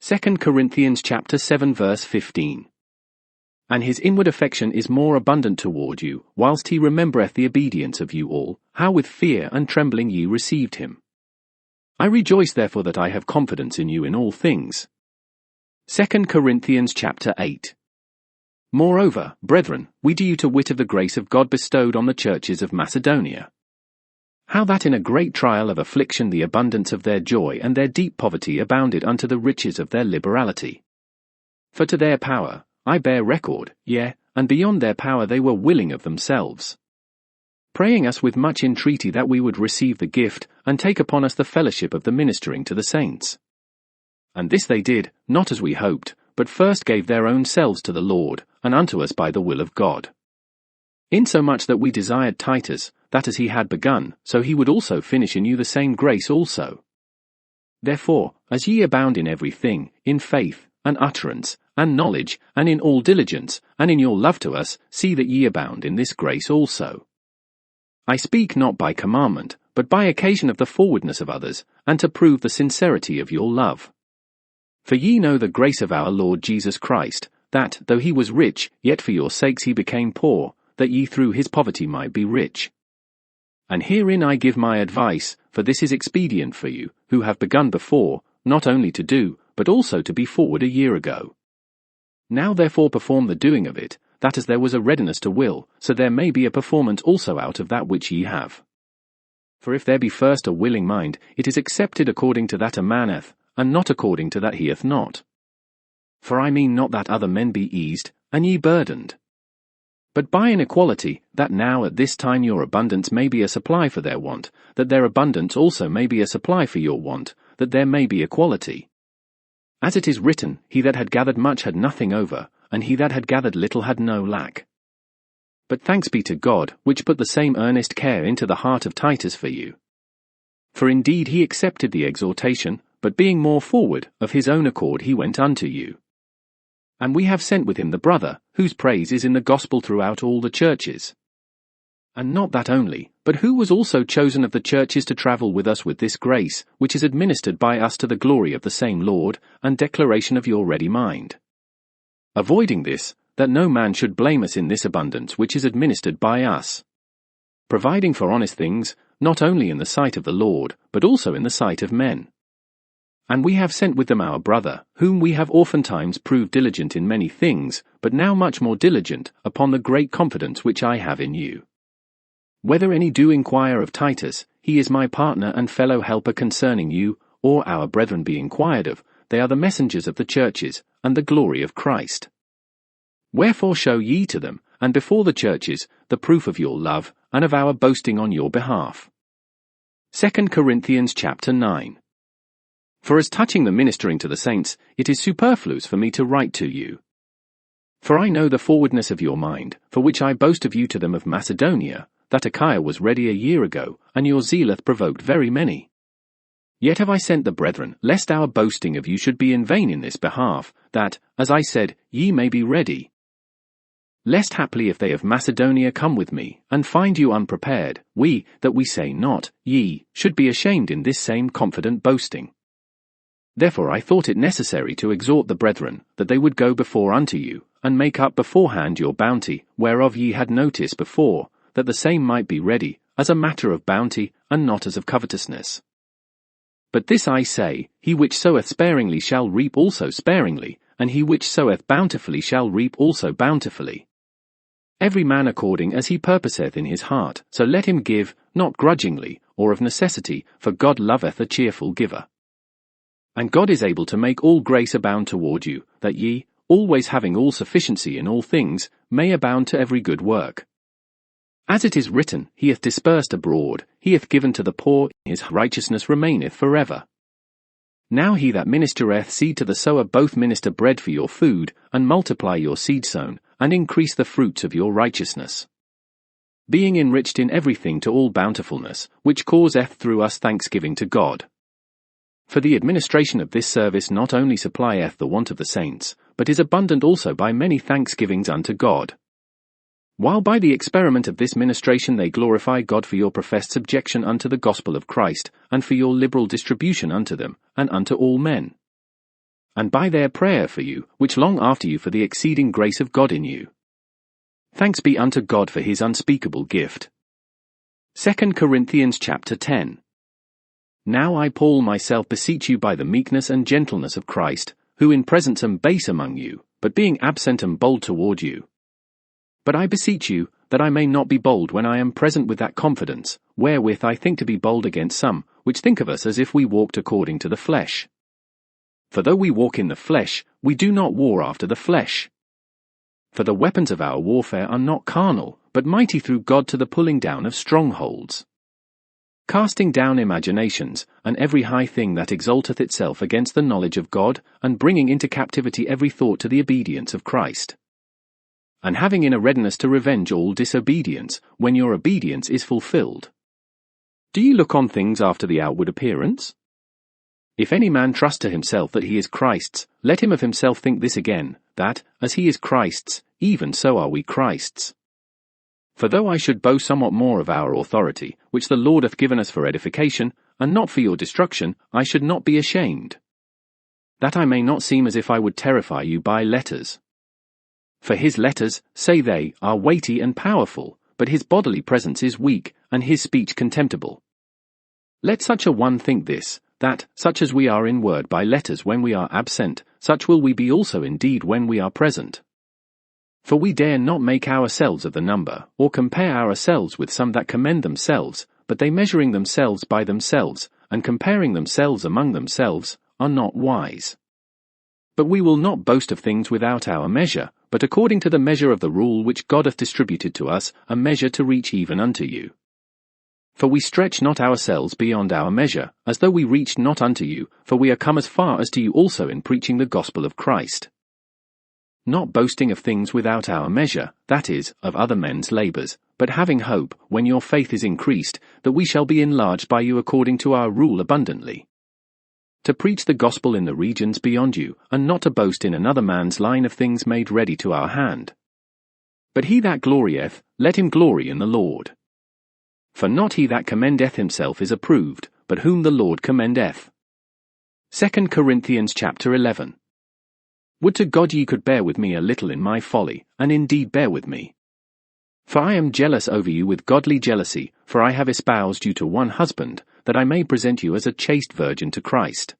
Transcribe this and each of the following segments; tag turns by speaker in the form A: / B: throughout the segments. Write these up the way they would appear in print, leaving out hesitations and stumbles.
A: 2 Corinthians chapter 7 verse 15. And his inward affection is more abundant toward you, whilst he remembereth the obedience of you all, how with fear and trembling ye received him. I rejoice therefore that I have confidence in you in all things. 2 Corinthians chapter 8. Moreover, brethren, we do you to wit of the grace of God bestowed on the churches of Macedonia. How that in a great trial of affliction the abundance of their joy and their deep poverty abounded unto the riches of their liberality. For to their power, I bear record, yea, and beyond their power they were willing of themselves, praying us with much entreaty that we would receive the gift, and take upon us the fellowship of the ministering to the saints. And this they did, not as we hoped, but first gave their own selves to the Lord, and unto us by the will of God. Insomuch that we desired Titus, that as he had begun, so he would also finish in you the same grace also. Therefore, as ye abound in every thing, in faith, and utterance, and knowledge, and in all diligence, and in your love to us, see that ye abound in this grace also. I speak not by commandment, but by occasion of the forwardness of others, and to prove the sincerity of your love. For ye know the grace of our Lord Jesus Christ, that, though he was rich, yet for your sakes he became poor, that ye through his poverty might be rich. And herein I give my advice, for this is expedient for you, who have begun before, not only to do, but also to be forward a year ago. Now therefore perform the doing of it, that as there was a readiness to will, so there may be a performance also out of that which ye have. For if there be first a willing mind, it is accepted according to that a man hath, and not according to that he hath not. For I mean not that other men be eased, and ye burdened, but by an equality, that now at this time your abundance may be a supply for their want, that their abundance also may be a supply for your want, that there may be equality. As it is written, he that had gathered much had nothing over, and he that had gathered little had no lack. But thanks be to God, which put the same earnest care into the heart of Titus for you. For indeed he accepted the exhortation, but being more forward, of his own accord he went unto you. And we have sent with him the brother, whose praise is in the gospel throughout all the churches. And not that only, but who was also chosen of the churches to travel with us with this grace, which is administered by us to the glory of the same Lord, and declaration of your ready mind. Avoiding this, that no man should blame us in this abundance which is administered by us. Providing for honest things, not only in the sight of the Lord, but also in the sight of men. And we have sent with them our brother, whom we have oftentimes proved diligent in many things, but now much more diligent, upon the great confidence which I have in you. Whether any do inquire of Titus, he is my partner and fellow helper concerning you, or our brethren be inquired of, they are the messengers of the churches, and the glory of Christ. Wherefore show ye to them, and before the churches, the proof of your love, and of our boasting on your behalf. 2 Corinthians chapter 9. For as touching the ministering to the saints, it is superfluous for me to write to you. For I know the forwardness of your mind, for which I boast of you to them of Macedonia, that Achaia was ready a year ago, and your zeal hath provoked very many. Yet have I sent the brethren, lest our boasting of you should be in vain in this behalf, that, as I said, ye may be ready. Lest haply if they of Macedonia come with me, and find you unprepared, we, that we say not, ye, should be ashamed in this same confident boasting. Therefore I thought it necessary to exhort the brethren, that they would go before unto you, and make up beforehand your bounty, whereof ye had notice before, that the same might be ready, as a matter of bounty, and not as of covetousness. But this I say, he which soweth sparingly shall reap also sparingly, and he which soweth bountifully shall reap also bountifully. Every man according as he purposeth in his heart, so let him give, not grudgingly, or of necessity, for God loveth a cheerful giver. And God is able to make all grace abound toward you, that ye, always having all sufficiency in all things, may abound to every good work. As it is written, he hath dispersed abroad, he hath given to the poor, his righteousness remaineth forever. Now he that ministereth seed to the sower both minister bread for your food, and multiply your seed sown, and increase the fruits of your righteousness. Being enriched in everything to all bountifulness, which causeth through us thanksgiving to God. For the administration of this service not only supplieth the want of the saints, but is abundant also by many thanksgivings unto God. While by the experiment of this ministration they glorify God for your professed subjection unto the gospel of Christ, and for your liberal distribution unto them, and unto all men. and by their prayer for you, which long after you for the exceeding grace of God in you. Thanks be unto God for his unspeakable gift. 2 Corinthians chapter 10. Now I Paul myself beseech you by the meekness and gentleness of Christ, who in presence am base among you, but being absent am bold toward you. But I beseech you, that I may not be bold when I am present with that confidence, wherewith I think to be bold against some, which think of us as if we walked according to the flesh. For though we walk in the flesh, we do not war after the flesh. For the weapons of our warfare are not carnal, but mighty through God to the pulling down of strongholds. Casting down imaginations, and every high thing that exalteth itself against the knowledge of God, and bringing into captivity every thought to the obedience of Christ. And having in a readiness to revenge all disobedience, when your obedience is fulfilled. Do ye look on things after the outward appearance? If any man trust to himself that he is Christ's, let him of himself think this again, that, as he is Christ's, even so are we Christ's. For though I should boast somewhat more of our authority, which the Lord hath given us for edification, and not for your destruction, I should not be ashamed. That I may not seem as if I would terrify you by letters. For his letters, say they, are weighty and powerful, but his bodily presence is weak, and his speech contemptible. Let such a one think this, that, such as we are in word by letters when we are absent, such will we be also indeed when we are present. For we dare not make ourselves of the number, or compare ourselves with some that commend themselves, but they measuring themselves by themselves, and comparing themselves among themselves, are not wise. But we will not boast of things without our measure, but according to the measure of the rule which God hath distributed to us, a measure to reach even unto you. For we stretch not ourselves beyond our measure, as though we reached not unto you, for we are come as far as to you also in preaching the gospel of Christ. Not boasting of things without our measure, that is, of other men's labours, but having hope, when your faith is increased, that we shall be enlarged by you according to our rule abundantly. To preach the gospel in the regions beyond you, and not to boast in another man's line of things made ready to our hand. But he that glorieth, let him glory in the Lord. For not he that commendeth himself is approved, but whom the Lord commendeth. 2 Corinthians chapter 11. Would to God ye could bear with me a little in my folly, and indeed bear with me. For I am jealous over you with godly jealousy, for I have espoused you to one husband, that I may present you as a chaste virgin to Christ.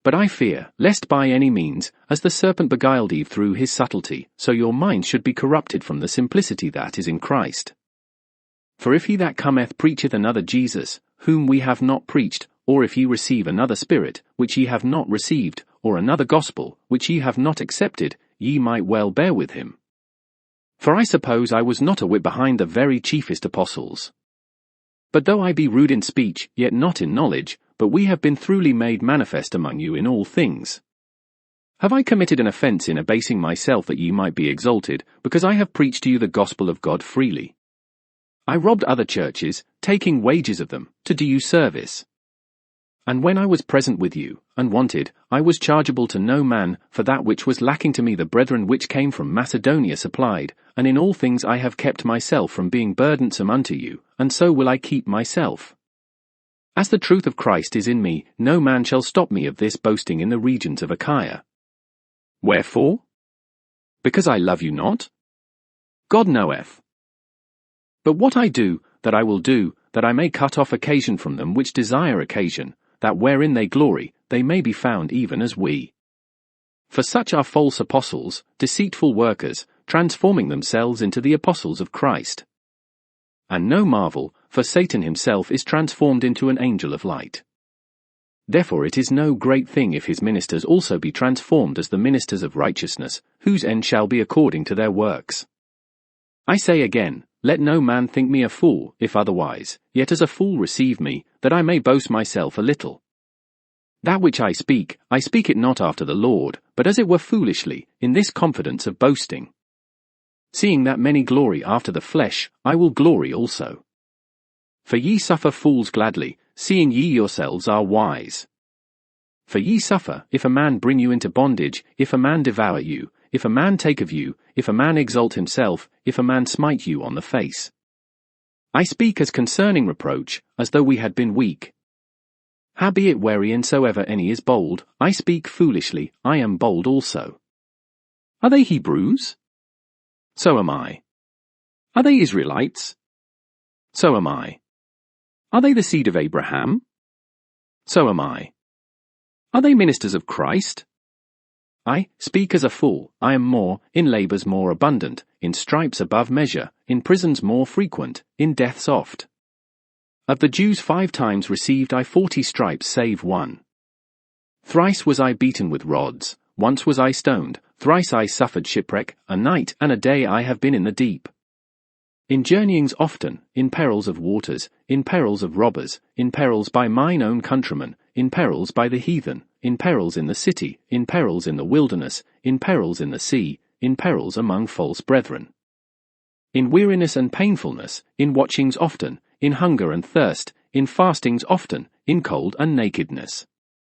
A: But I fear, lest by any means, as the serpent beguiled Eve through his subtlety, so your minds should be corrupted from the simplicity that is in Christ. For if he that cometh preacheth another Jesus, whom we have not preached, or if ye receive another Spirit, which ye have not received, or another gospel, which ye have not accepted, ye might well bear with him. For I suppose I was not a whit behind the very chiefest apostles. But though I be rude in speech, yet not in knowledge, but we have been throughly made manifest among you in all things. Have I committed an offence in abasing myself that ye might be exalted, because I have preached to you the gospel of God freely? I robbed other churches, taking wages of them, to do you service. And when I was present with you, and wanted, I was chargeable to no man, for that which was lacking to me the brethren which came from Macedonia supplied, and in all things I have kept myself from being burdensome unto you, and so will I keep myself. As the truth of Christ is in me, no man shall stop me of this boasting in the regions of Achaia. Wherefore? Because I love you not? God knoweth. But what I do, that I will do, that I may cut off occasion from them which desire occasion, that wherein they glory, they may be found even as we. For such are false apostles, deceitful workers, transforming themselves into the apostles of Christ. And no marvel, for Satan himself is transformed into an angel of light. Therefore it is no great thing if his ministers also be transformed as the ministers of righteousness, whose end shall be according to their works. I say again, let no man think me a fool, if otherwise, yet as a fool receive me, that I may boast myself a little. That which I speak it not after the Lord, but as it were foolishly, in this confidence of boasting. Seeing that many glory after the flesh, I will glory also. For ye suffer fools gladly, seeing ye yourselves are wise. For ye suffer, if a man bring you into bondage, if a man devour you, if a man take of you, if a man exalt himself, if a man smite you on the face. I speak as concerning reproach, as though we had been weak. Howbeit wherein soever any is bold, I speak foolishly, I am bold also. Are they Hebrews? So am I. Are they Israelites? So am I. Are they the seed of Abraham? So am I. Are they ministers of Christ? I speak as a fool, I am more, in labours more abundant, in stripes above measure, in prisons more frequent, in deaths oft. Of the Jews 5 times received I 40 stripes save one. Thrice was I beaten with rods, once was I stoned, thrice I suffered shipwreck, a night and a day I have been in the deep. In journeyings often, in perils of waters, in perils of robbers, in perils by mine own countrymen, in perils by the heathen, in perils in the city, in perils in the wilderness, in perils in the sea, in perils among false brethren. In weariness and painfulness, in watchings often, in hunger and thirst, in fastings often, in cold and nakedness.